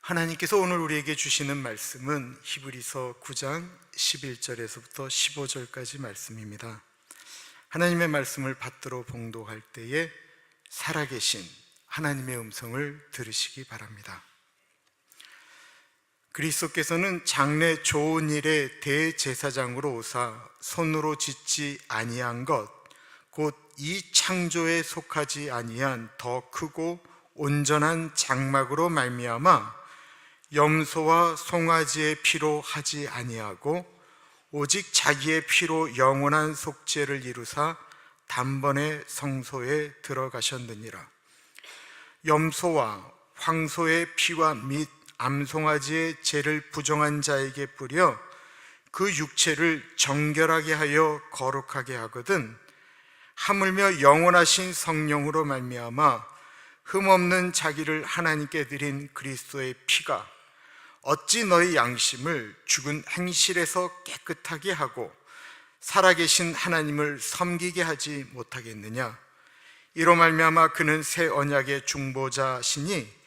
하나님께서 오늘 우리에게 주시는 말씀은 히브리서 9장 11절에서부터 15절까지 말씀입니다. 하나님의 말씀을 받들어 봉독할 때에 살아계신 하나님의 음성을 들으시기 바랍니다. 그리스도께서는 장래 좋은 일의 대제사장으로 오사 손으로 짓지 아니한 것 곧 이 창조에 속하지 아니한 더 크고 온전한 장막으로 말미암아 염소와 송아지의 피로 하지 아니하고 오직 자기의 피로 영원한 속죄를 이루사 단번에 성소에 들어가셨느니라. 염소와 황소의 피와 및 암송아지의 죄를 부정한 자에게 뿌려 그 육체를 정결하게 하여 거룩하게 하거든 하물며 영원하신 성령으로 말미암아 흠없는 자기를 하나님께 드린 그리스도의 피가 어찌 너희 양심을 죽은 행실에서 깨끗하게 하고 살아계신 하나님을 섬기게 하지 못하겠느냐. 이로 말미암아 그는 새 언약의 중보자시니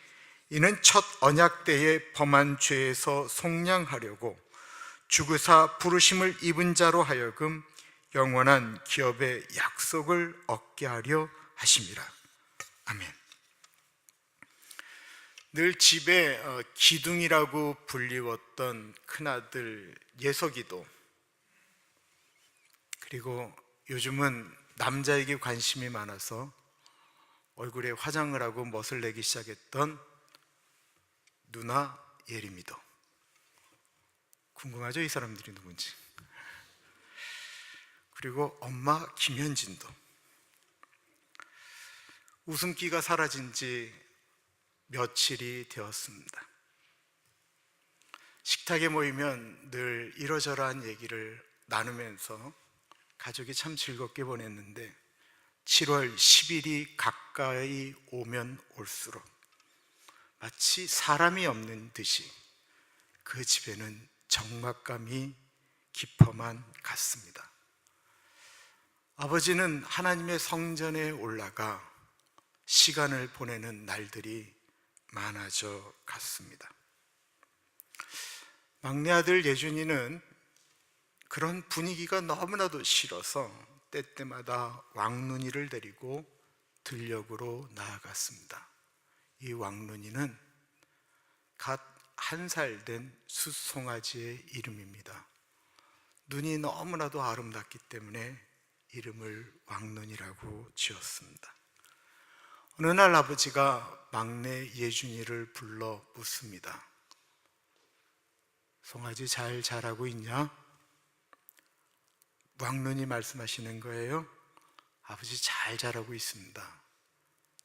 이는 첫 언약 때에 범한 죄에서 속량하려고 죽으사 부르심을 입은 자로 하여금 영원한 기업의 약속을 얻게 하려 하심이라. 아멘. 늘 집에 기둥이라고 불리웠던 큰아들 예석이도, 그리고 요즘은 남자에게 관심이 많아서 얼굴에 화장을 하고 멋을 내기 시작했던 누나 예림이도. 궁금하죠? 이 사람들이 누군지. 그리고 엄마 김현진도. 웃음기가 사라진 지 며칠이 되었습니다. 식탁에 모이면 늘 이러저러한 얘기를 나누면서 가족이 참 즐겁게 보냈는데 7월 10일이 가까이 오면 올수록 마치 사람이 없는 듯이 그 집에는 적막감이 깊어만 갔습니다. 아버지는 하나님의 성전에 올라가 시간을 보내는 날들이 많아져 갔습니다. 막내 아들 예준이는 그런 분위기가 너무나도 싫어서 때때마다 왕눈이를 데리고 들녘으로 나아갔습니다. 이 왕눈이는 갓 1살 된 숫송아지의 이름입니다. 눈이 너무나도 아름답기 때문에 이름을 왕눈이라고 지었습니다. 어느 날 아버지가 막내 예준이를 불러 묻습니다. 송아지 잘 자라고 있냐? 왕눈이 말씀하시는 거예요. 아버지 잘 자라고 있습니다.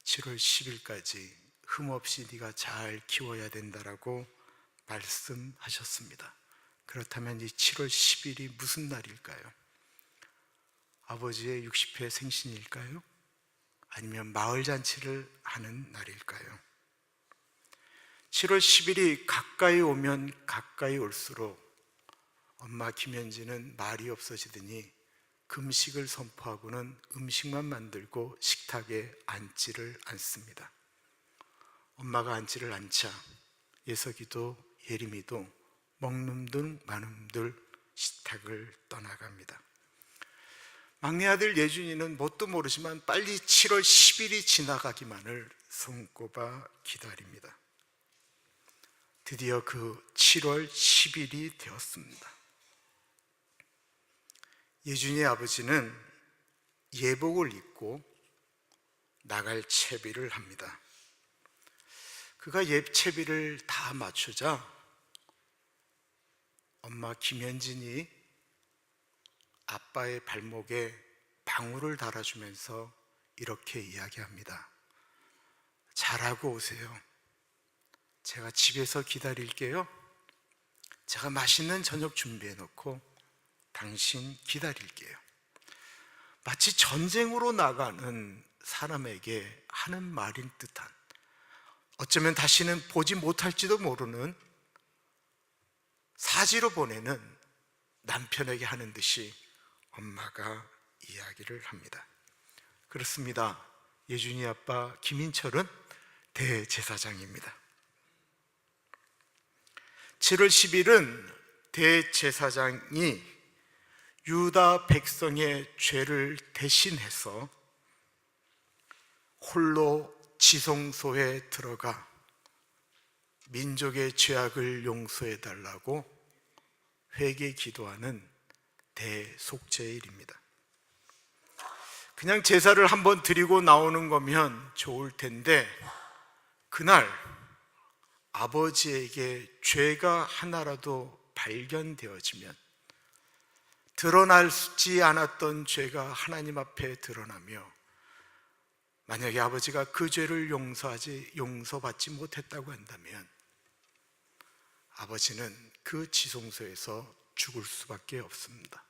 7월 10일까지 흠없이 네가 잘 키워야 된다라고 말씀하셨습니다. 그렇다면 이 7월 10일이 무슨 날일까요? 아버지의 60회 생신일까요? 아니면 마을잔치를 하는 날일까요? 7월 10일이 가까이 오면 가까이 올수록 엄마 김현지는 말이 없어지더니 금식을 선포하고는 음식만 만들고 식탁에 앉지를 않습니다. 엄마가 앉지를 않자 예석이도 예림이도 먹는들 마는들 식탁을 떠나갑니다. 막내 아들 예준이는 뭣도 모르지만 빨리 7월 10일이 지나가기만을 손꼽아 기다립니다. 드디어 그 7월 10일이 되었습니다. 예준이의 아버지는 예복을 입고 나갈 채비를 합니다. 그가 채비를 다 맞추자 엄마 김현진이 아빠의 발목에 방울을 달아주면서 이렇게 이야기합니다. 잘하고 오세요. 제가 집에서 기다릴게요. 제가 맛있는 저녁 준비해 놓고 당신 기다릴게요. 마치 전쟁으로 나가는 사람에게 하는 말인 듯한, 어쩌면 다시는 보지 못할지도 모르는 사지로 보내는 남편에게 하는 듯이 엄마가 이야기를 합니다. 그렇습니다. 예준이 아빠 김인철은 대제사장입니다. 7월 10일은 대제사장이 유다 백성의 죄를 대신해서 홀로 지성소에 들어가 민족의 죄악을 용서해 달라고 회개 기도하는 대속죄일입니다. 그냥 제사를 한번 드리고 나오는 거면 좋을 텐데, 그날 아버지에게 죄가 하나라도 발견되어지면, 드러나지 않았던 죄가 하나님 앞에 드러나며, 만약에 아버지가 그 죄를 용서받지 못했다고 한다면 아버지는 그 지성소에서 죽을 수밖에 없습니다.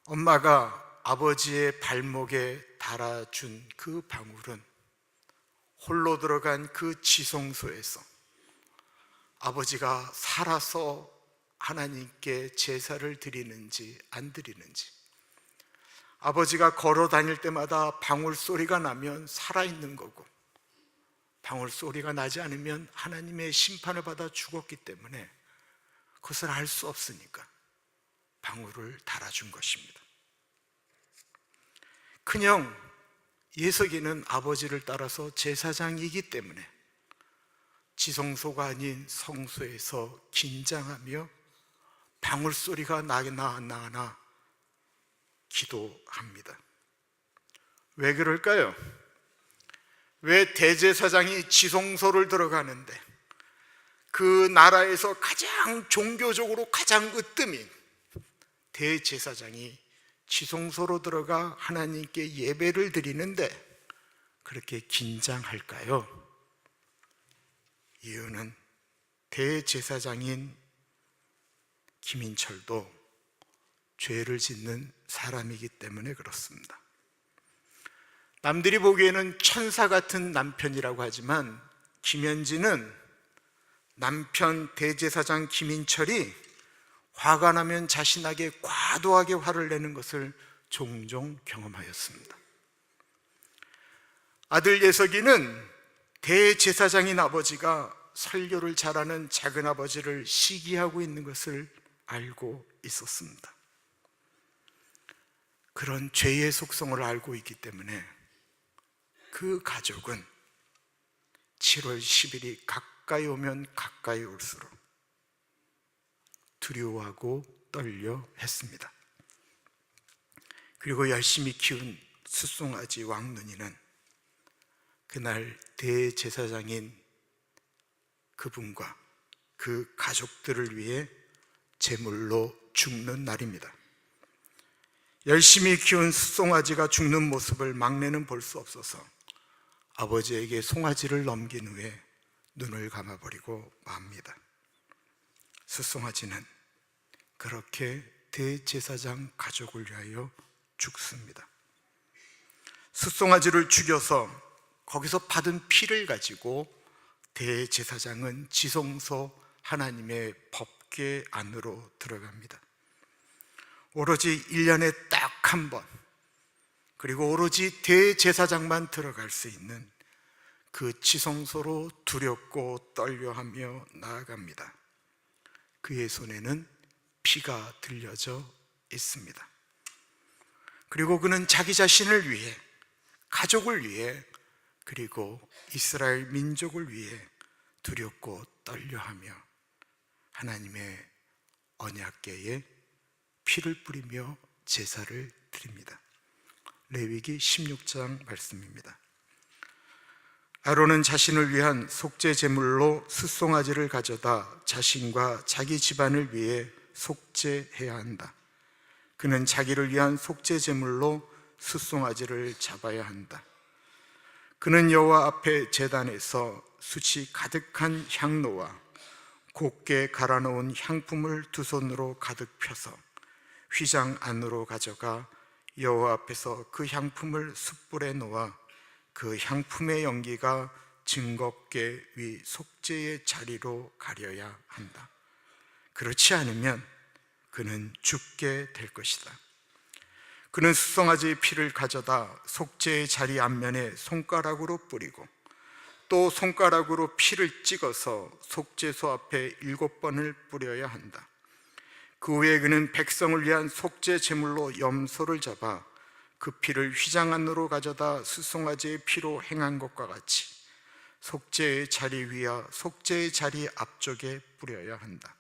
엄마가 아버지의 발목에 달아준 그 방울은 홀로 들어간 그 지성소에서 아버지가 살아서 하나님께 제사를 드리는지 안 드리는지, 아버지가 걸어 다닐 때마다 방울 소리가 나면 살아있는 거고, 방울 소리가 나지 않으면 하나님의 심판을 받아 죽었기 때문에 그것을 알 수 없으니까 방울을 달아준 것입니다. 큰형 예석이는 아버지를 따라서 제사장이기 때문에 지성소가 아닌 성소에서 긴장하며 방울 소리가 나나 기도합니다. 왜 그럴까요? 왜 대제사장이 지성소를 들어가는데 그 나라에서 가장 종교적으로 가장 으뜸인 대제사장이 지성소로 들어가 하나님께 예배를 드리는데 그렇게 긴장할까요? 이유는 대제사장인 김인철도 죄를 짓는 사람이기 때문에 그렇습니다. 남들이 보기에는 천사 같은 남편이라고 하지만 김현진은 남편 대제사장 김인철이 화가 나면 자신에게 과도하게 화를 내는 것을 종종 경험하였습니다. 아들 예석이는 대제사장인 아버지가 설교를 잘하는 작은아버지를 시기하고 있는 것을 알고 있었습니다. 그런 죄의 속성을 알고 있기 때문에 그 가족은 7월 10일이 가까이 오면 가까이 올수록 두려워하고 떨려 했습니다. 그리고 열심히 키운 숫송아지 왕눈이는 그날 대제사장인 그분과 그 가족들을 위해 제물로 죽는 날입니다. 열심히 키운 숫송아지가 죽는 모습을 막내는 볼 수 없어서 아버지에게 송아지를 넘긴 후에 눈을 감아버리고 맙니다. 숫송아지는 그렇게 대제사장 가족을 위하여 죽습니다. 숫송아지를 죽여서 거기서 받은 피를 가지고 대제사장은 지성소 하나님의 법궤 안으로 들어갑니다. 오로지 1년에 딱 한 번, 그리고 오로지 대제사장만 들어갈 수 있는 그 지성소로 두렵고 떨려하며 나아갑니다. 그의 손에는 피가 들려져 있습니다. 그리고 그는 자기 자신을 위해, 가족을 위해, 그리고 이스라엘 민족을 위해 두렵고 떨려하며 하나님의 언약궤에 피를 뿌리며 제사를 드립니다. 레위기 16장 말씀입니다. 아론은 자신을 위한 속죄 제물로 숫송아지를 가져다 자신과 자기 집안을 위해 속죄해야 한다. 그는 자기를 위한 속죄 제물로 숫송아지를 잡아야 한다. 그는 여호와 앞에 제단에서 숯이 가득한 향로와 곱게 갈아놓은 향품을 두 손으로 가득 펴서 휘장 안으로 가져가 여호와 앞에서 그 향품을 숯불에 놓아 그 향품의 연기가 증거궤 위 속죄의 자리로 가려야 한다. 그렇지 않으면 그는 죽게 될 것이다. 그는 숫송아지의 피를 가져다 속죄의 자리 앞면에 손가락으로 뿌리고 또 손가락으로 피를 찍어서 속죄소 앞에 7번을 뿌려야 한다. 그 후에 그는 백성을 위한 속죄 제물로 염소를 잡아 그 피를 휘장 안으로 가져다 수송아지의 피로 행한 것과 같이 속죄의 자리 위와 속죄의 자리 앞쪽에 뿌려야 한다.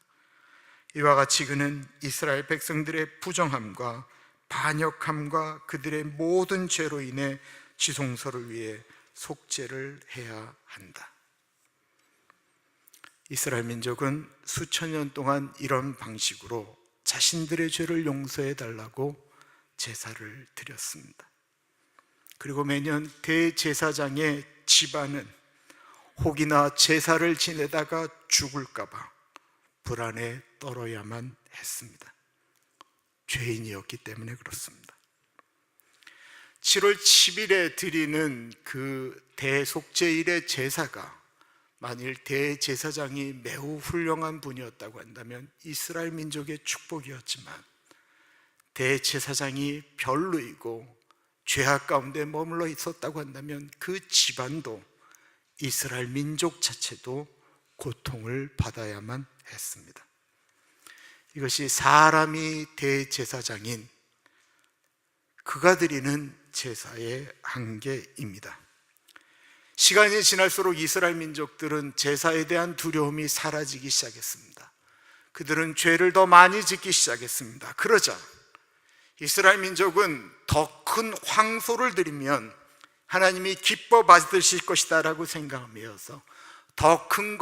이와 같이 그는 이스라엘 백성들의 부정함과 반역함과 그들의 모든 죄로 인해 지성소를 위해 속죄를 해야 한다. 이스라엘 민족은 수천 년 동안 이런 방식으로 자신들의 죄를 용서해 달라고 제사를 드렸습니다. 그리고 매년 대제사장의 집안은 혹이나 제사를 지내다가 죽을까 봐 불안에 떨어야만 했습니다. 죄인이었기 때문에 그렇습니다. 7월 10일에 드리는 그 대속죄일의 제사가 만일 대제사장이 매우 훌륭한 분이었다고 한다면 이스라엘 민족의 축복이었지만, 대제사장이 별로이고 죄악 가운데 머물러 있었다고 한다면 그 집안도, 이스라엘 민족 자체도 고통을 받아야만 했습니다. 이것이 사람이 대제사장인 그가 드리는 제사의 한계입니다. 시간이 지날수록 이스라엘 민족들은 제사에 대한 두려움이 사라지기 시작했습니다. 그들은 죄를 더 많이 짓기 시작했습니다. 그러자 이스라엘 민족은 더 큰 황소를 드리면 하나님이 기뻐 받으실 것이다 라고 생각하면서 더 큰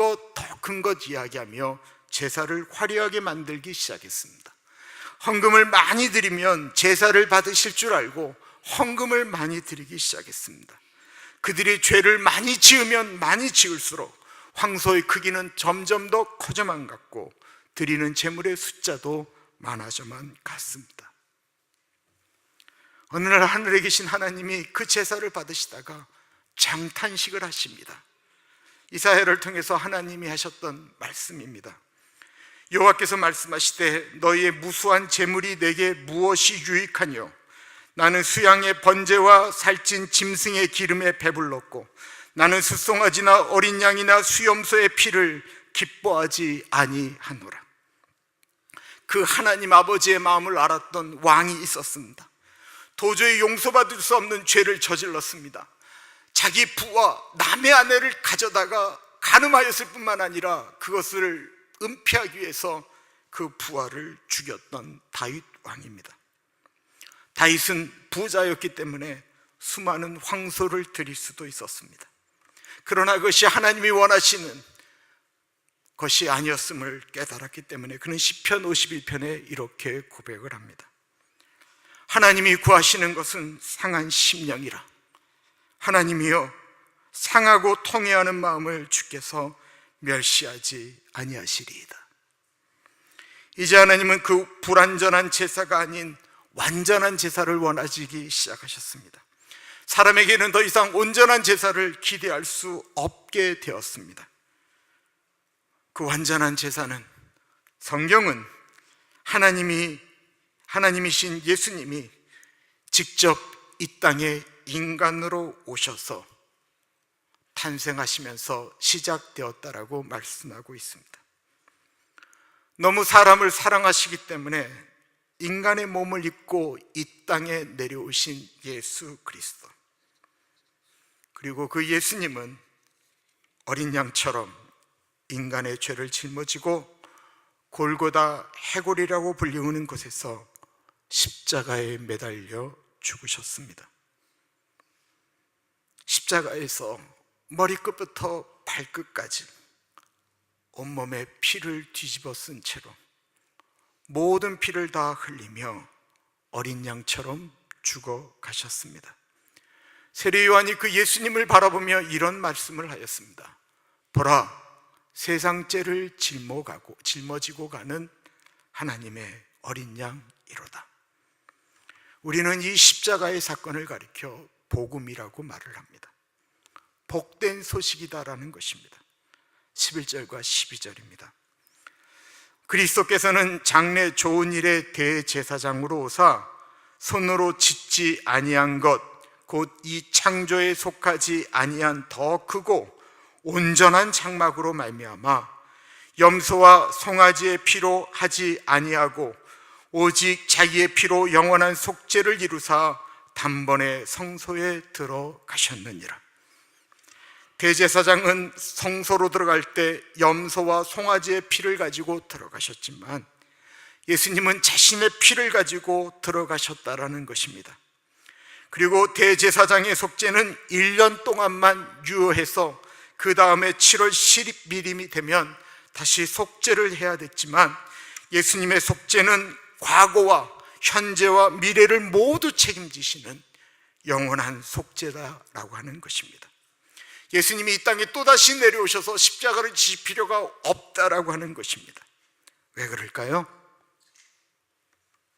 것 이야기하며 제사를 화려하게 만들기 시작했습니다. 헌금을 많이 드리면 제사를 받으실 줄 알고 헌금을 많이 드리기 시작했습니다. 그들이 죄를 많이 지으면 많이 지을수록 황소의 크기는 점점 더 커져만 갔고 드리는 제물의 숫자도 많아져만 갔습니다. 어느 날 하늘에 계신 하나님이 그 제사를 받으시다가 장탄식을 하십니다. 이사야를 통해서 하나님이 하셨던 말씀입니다. 여호와께서 말씀하시되 너희의 무수한 제물이 내게 무엇이 유익하뇨? 나는 수양의 번제와 살찐 짐승의 기름에 배불렀고 나는 숫송아지나 어린 양이나 수염소의 피를 기뻐하지 아니하노라. 그 하나님 아버지의 마음을 알았던 왕이 있었습니다. 도저히 용서받을 수 없는 죄를 저질렀습니다. 자기 부와 남의 아내를 가져다가 간음하였을 뿐만 아니라 그것을 은폐하기 위해서 그 부하를 죽였던 다윗 왕입니다. 다윗은 부자였기 때문에 수많은 황소를 드릴 수도 있었습니다. 그러나 그것이 하나님이 원하시는 것이 아니었음을 깨달았기 때문에 그는 시편 51편에 이렇게 고백을 합니다. 하나님이 구하시는 것은 상한 심령이라. 하나님이여 상하고 통회하는 마음을 주께서 멸시하지 아니하시리이다. 이제 하나님은 그 불완전한 제사가 아닌 완전한 제사를 원하시기 시작하셨습니다. 사람에게는 더 이상 온전한 제사를 기대할 수 없게 되었습니다. 그 완전한 제사는, 성경은 하나님이신 예수님이 직접 이 땅에 인간으로 오셔서 탄생하시면서 시작되었다라고 말씀하고 있습니다. 너무 사람을 사랑하시기 때문에 인간의 몸을 입고 이 땅에 내려오신 예수 그리스도, 그리고 그 예수님은 어린 양처럼 인간의 죄를 짊어지고 골고다 해골이라고 불리우는 곳에서 십자가에 매달려 죽으셨습니다. 십자가에서 머리끝부터 발끝까지 온몸에 피를 뒤집어 쓴 채로 모든 피를 다 흘리며 어린 양처럼 죽어 가셨습니다. 세례 요한이 그 예수님을 바라보며 이런 말씀을 하였습니다. 보라, 세상 죄를 짊어지고 가는 하나님의 어린 양이로다. 우리는 이 십자가의 사건을 가리켜 복음이라고 말을 합니다. 복된 소식이다라는 것입니다. 11절과 12절입니다. 그리스도께서는 장래 좋은 일의 대제사장으로 오사 손으로 짓지 아니한 것, 곧 이 창조에 속하지 아니한 더 크고 온전한 장막으로 말미암아 염소와 송아지의 피로 하지 아니하고 오직 자기의 피로 영원한 속죄를 이루사 단번에 성소에 들어가셨느니라. 대제사장은 성소로 들어갈 때 염소와 송아지의 피를 가지고 들어가셨지만 예수님은 자신의 피를 가지고 들어가셨다라는 것입니다. 그리고 대제사장의 속죄는 1년 동안만 유효해서 그 다음에 7월 11일이 되면 다시 속죄를 해야 됐지만 예수님의 속죄는 과거와 현재와 미래를 모두 책임지시는 영원한 속죄다라고 하는 것입니다. 예수님이 이 땅에 또다시 내려오셔서 십자가를 지실 필요가 없다라고 하는 것입니다. 왜 그럴까요?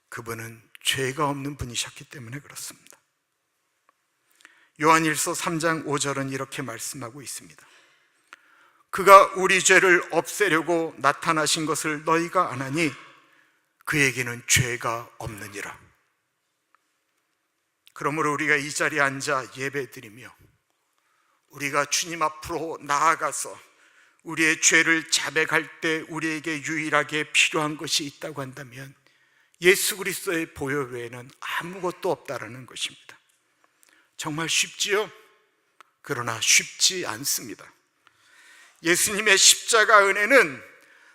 그분은 죄가 없는 분이셨기 때문에 그렇습니다. 요한일서 3장 5절은 이렇게 말씀하고 있습니다. 그가 우리 죄를 없애려고 나타나신 것을 너희가 아나니 그에게는 죄가 없느니라. 그러므로 우리가 이 자리에 앉아 예배드리며 우리가 주님 앞으로 나아가서 우리의 죄를 자백할 때 우리에게 유일하게 필요한 것이 있다고 한다면 예수 그리스도의 보혈 외에는 아무것도 없다라는 것입니다. 정말 쉽지요? 그러나 쉽지 않습니다. 예수님의 십자가 은혜는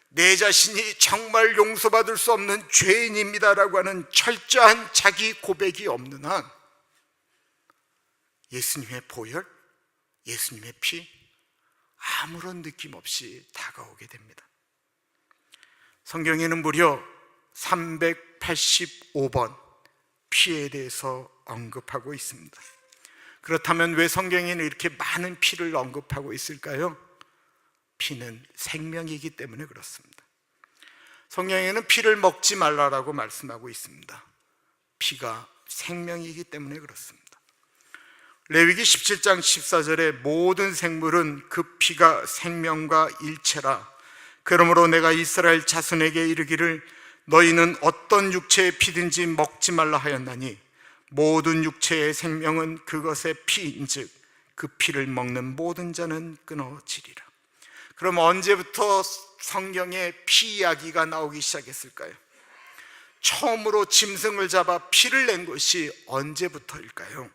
내 자신이 정말 용서받을 수 없는 죄인입니다라고 하는 철저한 자기 고백이 없는 한 예수님의 보혈, 예수님의 피 아무런 느낌 없이 다가오게 됩니다. 성경에는 무려 385번 피에 대해서 언급하고 있습니다. 그렇다면 왜 성경에는 이렇게 많은 피를 언급하고 있을까요? 피는 생명이기 때문에 그렇습니다. 성경에는 피를 먹지 말라라고 말씀하고 있습니다. 피가 생명이기 때문에 그렇습니다. 레위기 17장 14절에 모든 생물은 그 피가 생명과 일체라. 그러므로 내가 이스라엘 자손에게 이르기를 너희는 어떤 육체의 피든지 먹지 말라 하였나니 모든 육체의 생명은 그것의 피인즉 그 피를 먹는 모든 자는 끊어지리라. 그럼 언제부터 성경에 피 이야기가 나오기 시작했을까요? 처음으로 짐승을 잡아 피를 낸 것이 언제부터일까요?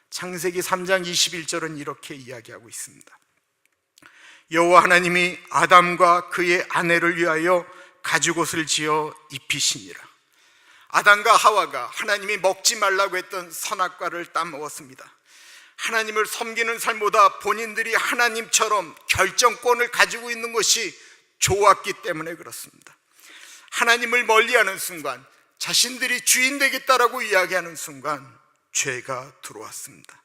창세기 3장 21절은 이렇게 이야기하고 있습니다. 여호와 하나님이 아담과 그의 아내를 위하여 가죽옷을 지어 입히시니라. 아담과 하와가 하나님이 먹지 말라고 했던 선악과를 따먹었습니다. 하나님을 섬기는 삶보다 본인들이 하나님처럼 결정권을 가지고 있는 것이 좋았기 때문에 그렇습니다. 하나님을 멀리하는 순간, 자신들이 주인 되겠다라고 이야기하는 순간 죄가 들어왔습니다.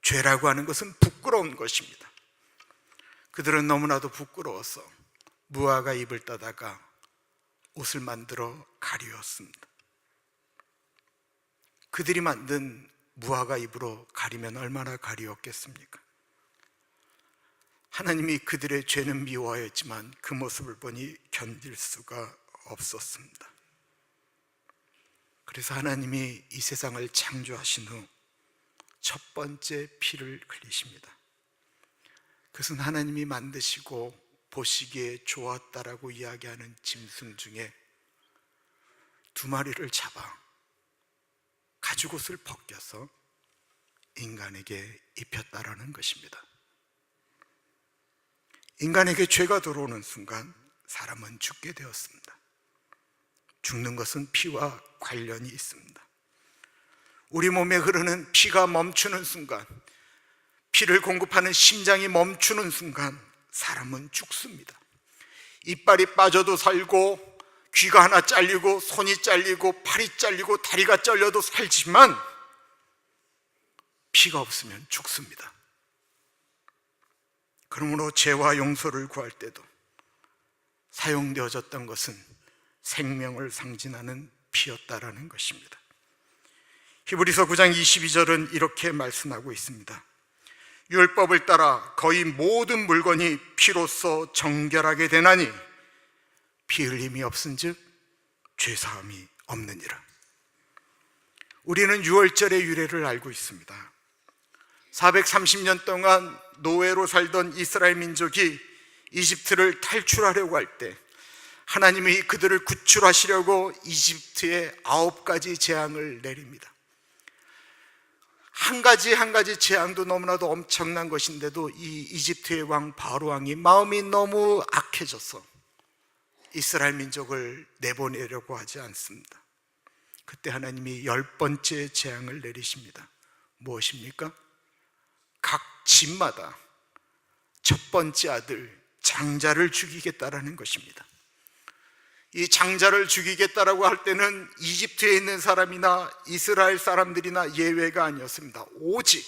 죄라고 하는 것은 부끄러운 것입니다. 그들은 너무나도 부끄러워서 무화과 잎을 따다가 옷을 만들어 가리웠습니다. 그들이 만든 무화과 잎으로 가리면 얼마나 가리웠겠습니까? 하나님이 그들의 죄는 미워하였지만 그 모습을 보니 견딜 수가 없었습니다. 그래서 하나님이 이 세상을 창조하신 후 첫 번째 피를 흘리십니다. 그것은 하나님이 만드시고 보시기에 좋았다라고 이야기하는 짐승 중에 2마리를 잡아 가죽옷을 벗겨서 인간에게 입혔다라는 것입니다. 인간에게 죄가 들어오는 순간 사람은 죽게 되었습니다. 죽는 것은 피와 관련이 있습니다. 우리 몸에 흐르는 피가 멈추는 순간, 피를 공급하는 심장이 멈추는 순간 사람은 죽습니다. 이빨이 빠져도 살고, 귀가 하나 잘리고, 손이 잘리고, 팔이 잘리고, 다리가 잘려도 살지만 피가 없으면 죽습니다. 그러므로 죄와 용서를 구할 때도 사용되어졌던 것은 생명을 상징하는 피였다라는 것입니다. 히브리서 9장 22절은 이렇게 말씀하고 있습니다. 율법을 따라 거의 모든 물건이 피로써 정결하게 되나니 피 흘림이 없은즉 죄사함이 없느니라. 우리는 유월절의 유래를 알고 있습니다. 430년 동안 노예로 살던 이스라엘 민족이 이집트를 탈출하려고 할 때 하나님이 그들을 구출하시려고 이집트에 9가지 재앙을 내립니다. 한 가지 한 가지 재앙도 너무나도 엄청난 것인데도 이 이집트의 왕 바로 왕이 마음이 너무 악해져서 이스라엘 민족을 내보내려고 하지 않습니다. 그때 하나님이 10번째 재앙을 내리십니다. 무엇입니까? 각 집마다 첫 번째 아들 장자를 죽이겠다라는 것입니다. 이 장자를 죽이겠다라고 할 때는 이집트에 있는 사람이나 이스라엘 사람들이나 예외가 아니었습니다. 오직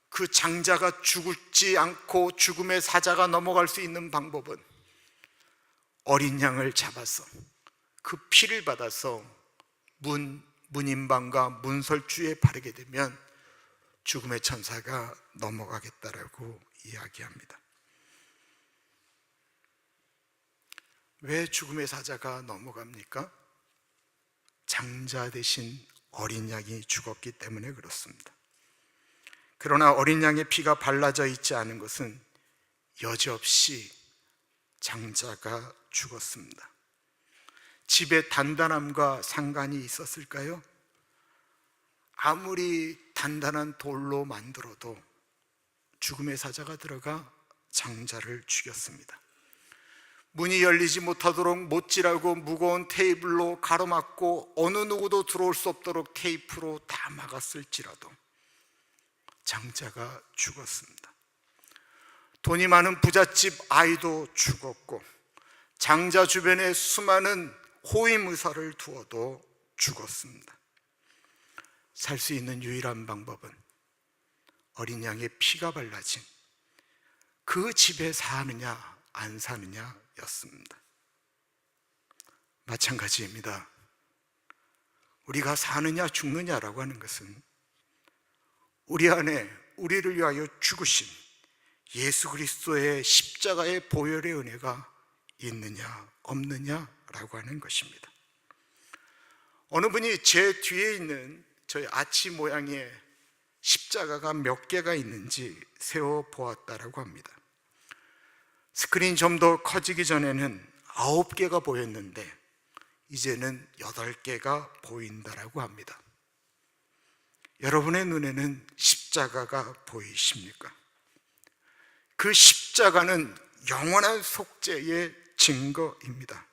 그 장자가 죽지 않고 죽음의 사자가 넘어갈 수 있는 방법은 어린 양을 잡아서 그 피를 받아서 문인방과 문설주에 바르게 되면 죽음의 천사가 넘어가겠다라고 이야기합니다. 왜 죽음의 사자가 넘어갑니까? 장자 대신 어린 양이 죽었기 때문에 그렇습니다. 그러나 어린 양의 피가 발라져 있지 않은 것은 여지없이 장자가 죽었습니다. 집의 단단함과 상관이 있었을까요? 아무리 단단한 돌로 만들어도 죽음의 사자가 들어가 장자를 죽였습니다. 문이 열리지 못하도록 못질하고 무거운 테이블로 가로막고 어느 누구도 들어올 수 없도록 테이프로 다 막았을지라도 장자가 죽었습니다. 돈이 많은 부잣집 아이도 죽었고 장자 주변에 수많은 호위무사를 두어도 죽었습니다. 살 수 있는 유일한 방법은 어린 양의 피가 발라진 그 집에 사느냐 안 사느냐였습니다. 마찬가지입니다. 우리가 사느냐 죽느냐라고 하는 것은 우리 안에 우리를 위하여 죽으신 예수 그리스도의 십자가의 보혈의 은혜가 있느냐 없느냐라고 하는 것입니다. 어느 분이 제 뒤에 있는 저희 아치 모양의 십자가가 몇 개가 있는지 세어보았다라고 합니다. 스크린이 좀 더 커지기 전에는 9개가 보였는데 이제는 8개가 보인다라고 합니다. 여러분의 눈에는 십자가가 보이십니까? 그 십자가는 영원한 속죄의 증거입니다.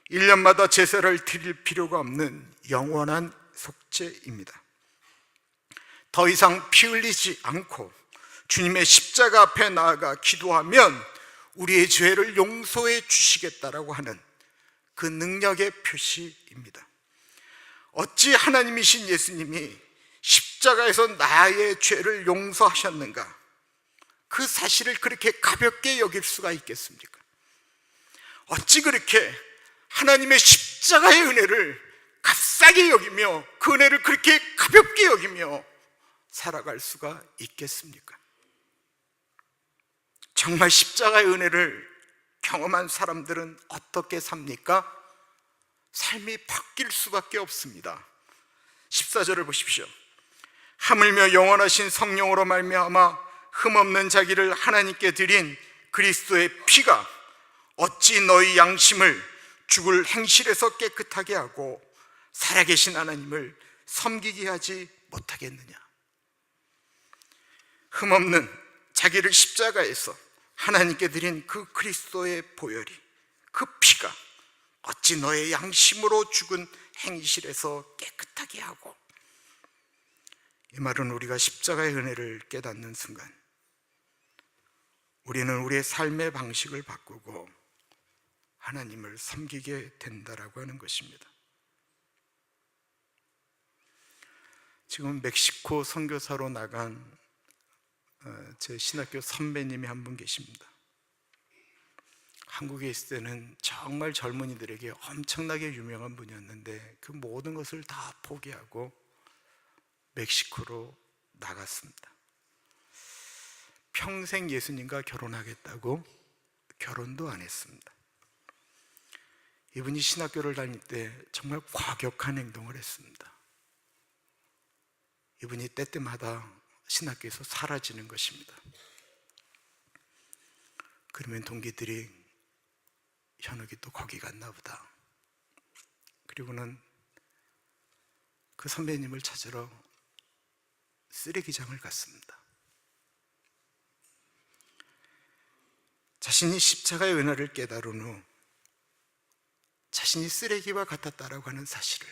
1년마다 제사를 드릴 필요가 없는 영원한 속죄입니다. 더 이상 피 흘리지 않고 주님의 십자가 앞에 나아가 기도하면 우리의 죄를 용서해 주시겠다라고 하는 그 능력의 표시입니다. 어찌 하나님이신 예수님이 십자가에서 나의 죄를 용서하셨는가? 그 사실을 그렇게 가볍게 여길 수가 있겠습니까? 어찌 그렇게 하나님의 십자가의 은혜를 값싸게 여기며 그 은혜를 그렇게 가볍게 여기며 살아갈 수가 있겠습니까? 정말 십자가의 은혜를 경험한 사람들은 어떻게 삽니까? 삶이 바뀔 수밖에 없습니다. 14절을 보십시오. 하물며 영원하신 성령으로 말미암아 흠없는 자기를 하나님께 드린 그리스도의 피가 어찌 너희 양심을 죽을 행실에서 깨끗하게 하고 살아계신 하나님을 섬기게 하지 못하겠느냐? 흠없는 자기를 십자가에서 하나님께 드린 그 그리스도의 보혈이, 그 피가 어찌 너의 양심으로 죽은 행실에서 깨끗하게 하고, 이 말은 우리가 십자가의 은혜를 깨닫는 순간 우리는 우리의 삶의 방식을 바꾸고 하나님을 섬기게 된다라고 하는 것입니다. 지금 멕시코 선교사로 나간 제 신학교 선배님이 한 분 계십니다. 한국에 있을 때는 정말 젊은이들에게 엄청나게 유명한 분이었는데 그 모든 것을 다 포기하고 멕시코로 나갔습니다. 평생 예수님과 결혼하겠다고 결혼도 안 했습니다. 이분이 신학교를 다닐 때 정말 과격한 행동을 했습니다. 이분이 때때마다 신학교에서 사라지는 것입니다. 그러면 동기들이 현욱이 또 거기 갔나 보다. 그리고는 그 선배님을 찾으러 쓰레기장을 갔습니다. 자신이 십자가의 은혜를 깨달은 후 자신이 쓰레기와 같았다라고 하는 사실을,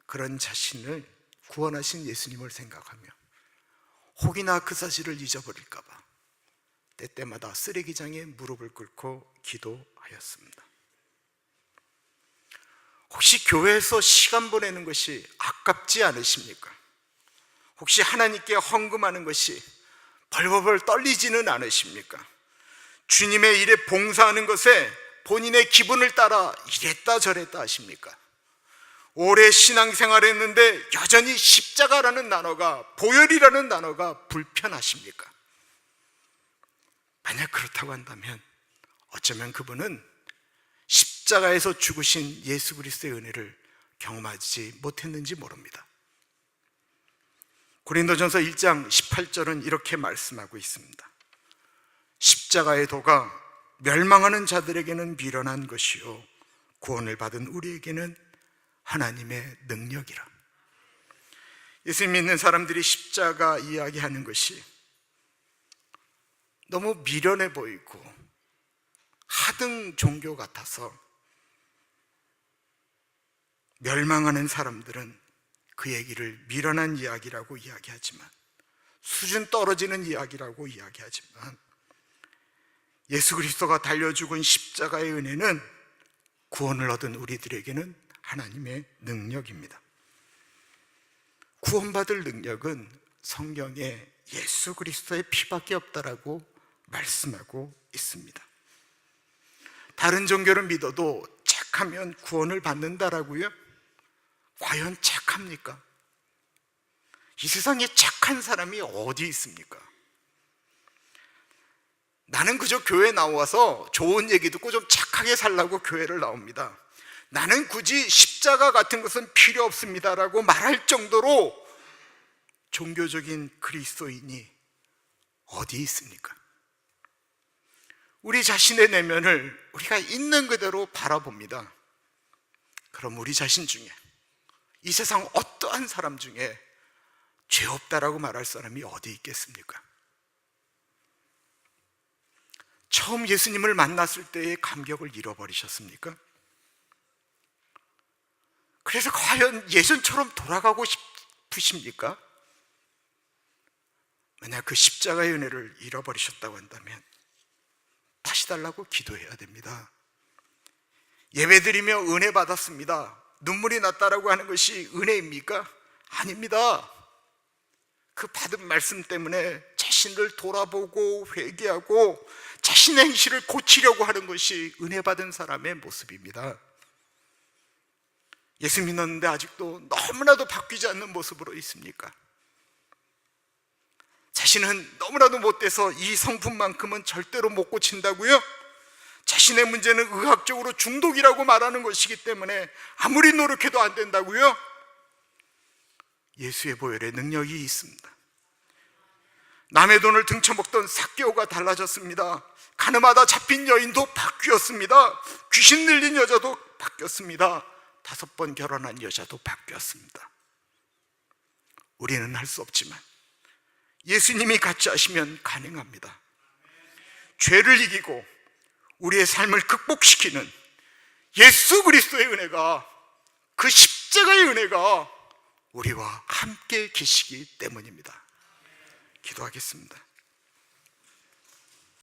그런 자신을 구원하신 예수님을 생각하며 혹이나 그 사실을 잊어버릴까 봐 때때마다 쓰레기장에 무릎을 꿇고 기도하였습니다. 혹시 교회에서 시간 보내는 것이 아깝지 않으십니까? 혹시 하나님께 헌금하는 것이 벌벌 떨리지는 않으십니까? 주님의 일에 봉사하는 것에 본인의 기분을 따라 이랬다 저랬다 하십니까? 오래 신앙생활 했는데 여전히 십자가라는 단어가, 보혈이라는 단어가 불편하십니까? 만약 그렇다고 한다면 어쩌면 그분은 십자가에서 죽으신 예수 그리스도의 은혜를 경험하지 못했는지 모릅니다. 고린도전서 1장 18절은 이렇게 말씀하고 있습니다. 십자가의 도가 멸망하는 자들에게는 미련한 것이요 구원을 받은 우리에게는 하나님의 능력이라. 예수 믿는 사람들이 십자가 이야기하는 것이 너무 미련해 보이고 하등 종교 같아서 멸망하는 사람들은 그 얘기를 미련한 이야기라고 이야기하지만, 수준 떨어지는 이야기라고 이야기하지만, 예수 그리스도가 달려 죽은 십자가의 은혜는 구원을 얻은 우리들에게는 하나님의 능력입니다. 구원받을 능력은 성경에 예수 그리스도의 피밖에 없다라고 말씀하고 있습니다. 다른 종교를 믿어도 착하면 구원을 받는다라고요? 과연 착합니까? 이 세상에 착한 사람이 어디 있습니까? 나는 그저 교회 나와서 좋은 얘기 듣고 좀 착하게 살라고 교회를 나옵니다. 나는 굳이 십자가 같은 것은 필요 없습니다라고 말할 정도로 종교적인 그리스도인이 어디 있습니까? 우리 자신의 내면을 우리가 있는 그대로 바라봅니다. 그럼 우리 자신 중에, 이 세상 어떠한 사람 중에 죄 없다라고 말할 사람이 어디 있겠습니까? 처음 예수님을 만났을 때의 감격을 잃어버리셨습니까? 그래서 과연 예전처럼 돌아가고 싶으십니까? 만약 그 십자가의 은혜를 잃어버리셨다고 한다면 다시 달라고 기도해야 됩니다. 예배드리며 은혜 받았습니다, 눈물이 났다라고 하는 것이 은혜입니까? 아닙니다. 그 받은 말씀 때문에 자신을 돌아보고 회개하고 자신의 행실을 고치려고 하는 것이 은혜 받은 사람의 모습입니다. 예수 믿었는데 아직도 너무나도 바뀌지 않는 모습으로 있습니까? 자신은 너무나도 못돼서 이 성품만큼은 절대로 못 고친다고요? 자신의 문제는 의학적으로 중독이라고 말하는 것이기 때문에 아무리 노력해도 안 된다고요? 예수의 보혈의 능력이 있습니다. 남의 돈을 등쳐먹던 삭개오가 달라졌습니다. 가늠하다 잡힌 여인도 바뀌었습니다. 귀신 들린 여자도 바뀌었습니다. 5번 결혼한 여자도 바뀌었습니다. 우리는 할 수 없지만 예수님이 같이 하시면 가능합니다. 죄를 이기고 우리의 삶을 극복시키는 예수 그리스도의 은혜가, 그 십자가의 은혜가 우리와 함께 계시기 때문입니다. 기도하겠습니다.